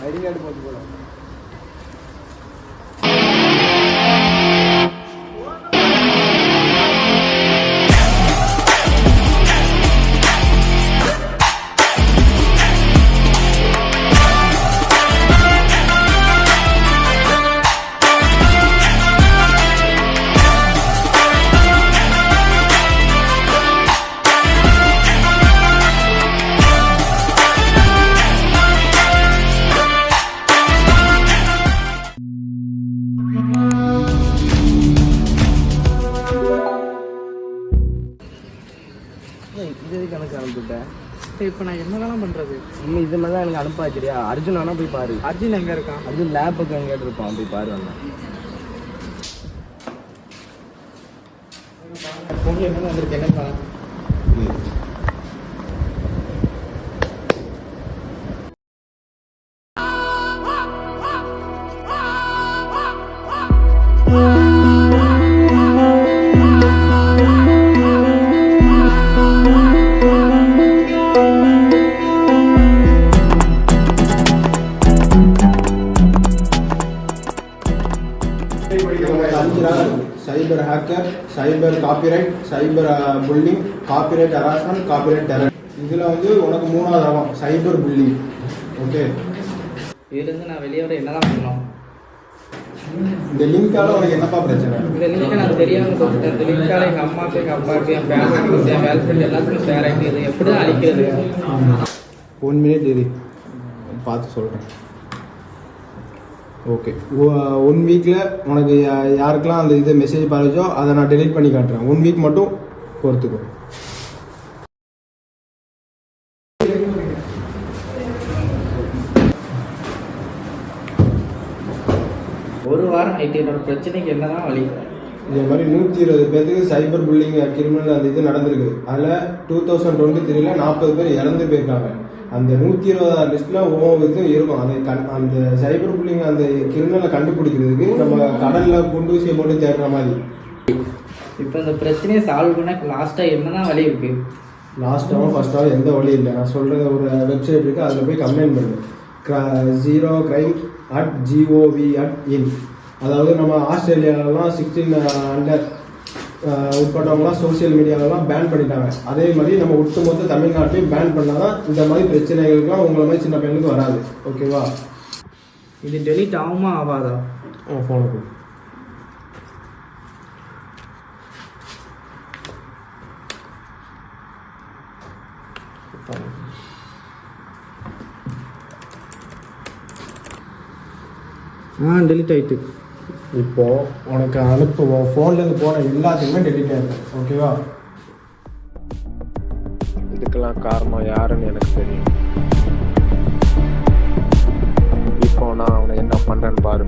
ID card போட்டு போகலாம். இது எதுக்கு எனக்கு அனுப்பிவிட்டேன்? இப்போ நான் என்னதான் பண்ணுறது? இன்னும் இது மாதிரி தான் எனக்கு அனுப்பா சரியா? அர்ஜுன் ஆனால் போய் பாரு. அர்ஜுன் எங்கே இருக்கான்? அர்ஜுன் லேப் பக்கம் எங்கேட்டு இருப்பான், போய் பாரு. வந்தேன் உங்களுக்கு என்ன வந்திருக்கு? என்னப்பா? Cyber hacker, cyber copyright, cyber bullying, copyright harassment, copyright terror. இதில் வந்து உனக்கு 3வது ஆகும் சைபர் புல்லிங். ஓகே, இதுலேருந்து நான் வெளியே வர என்னதான் பண்ணணும்? இந்த லிங்கால உனக்கு என்னப்பா பிரச்சனை? இந்த லிங்க்கை நான் தெரியாமல் கொடுத்துட்டேன். இந்த லிங்கால எங்கள் அம்மாவுக்கு, எங்கள் அப்பாவுக்கு, என் ஃபேமிலிக்கு, என் வேல் ஃப்ரெண்ட் எல்லாத்துக்கும் ஷேர் ஆகிட்டு இது எப்படி தான் அழிக்கிறது? 1 மினிட் இரு, பார்த்து சொல்கிறேன். ஓகே, 1 வீக்கில் உனக்கு யாருக்கெல்லாம் அந்த இது மெசேஜ் பாருச்சோ அதை நான் டெலீட் பண்ணி காட்டுறேன். 1 வீக் மட்டும் பொறுத்துக்கோ. ஒரு வாரம் ஆகிட்டு என்னோட பிரச்சனைக்கு என்னதான் வழி? இதே மாதிரி 120 பேருக்கு சைபர் புல்லிங் கிரிமினல் அந்த இது நடந்திருக்கு. அதில் 2023 40 பேர் இறந்து போயிருக்காங்க. அந்த 120 லிஸ்ட்ல ஒவ்வொரு இதுவும் இருக்கும். அந்த சைபர் புல்லிங் அந்த கிரிமினலை கண்டுபிடிக்கிறதுக்கு நம்ம கடல்ல குண்டூசியை போட்டு தேடுற மாதிரி. இப்போ இந்த பிரச்சனையை சால்வ் பண்ண லாஸ்ட்டாக என்னதான் வழி இருக்கு? லாஸ்ட்டாகவும் ஃபர்ஸ்ட்டாகவும் எந்த வழி இல்லை. நான் சொல்கிற ஒரு வெப்சைட் இருக்குது, அதில் போய் கம்ப்ளைண்ட் பண்ணு. zerocrime@gov.in. அதாவது நம்ம ஆஸ்திரேலியாவிலலாம் 16 அண்டர் உட்பட்டவங்களாம் சோசியல் மீடியாவெல்லாம் பேன் பண்ணிட்டாங்க. அதே மாதிரி நம்ம ஒட்டுமொத்த தமிழ்நாட்டையும் பேன் பண்ணால் தான் இந்த மாதிரி பிரச்சனைகளுக்குலாம் உங்களை மாதிரி சின்ன பையனுக்கு வராது. ஓகேவா? இது டெலீட் ஆகுமா ஆகாதா? ஃபோனுக்கு டெலீட் ஆகிட்டு. இப்போ உனக்கு அனுப்புவோம். ஃபோன்லேருந்து போன எல்லாத்துக்குமே டெலிட் ஆகிடும். ஓகேவா? இதுக்கெல்லாம் காரணம் யாருன்னு எனக்கு தெரியும். இப்போ நான் அவனை என்ன பண்ணுறேன்னு பாரு.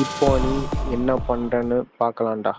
இப்போ நீ என்ன பண்ணுறன்னு பார்க்கலான்டா.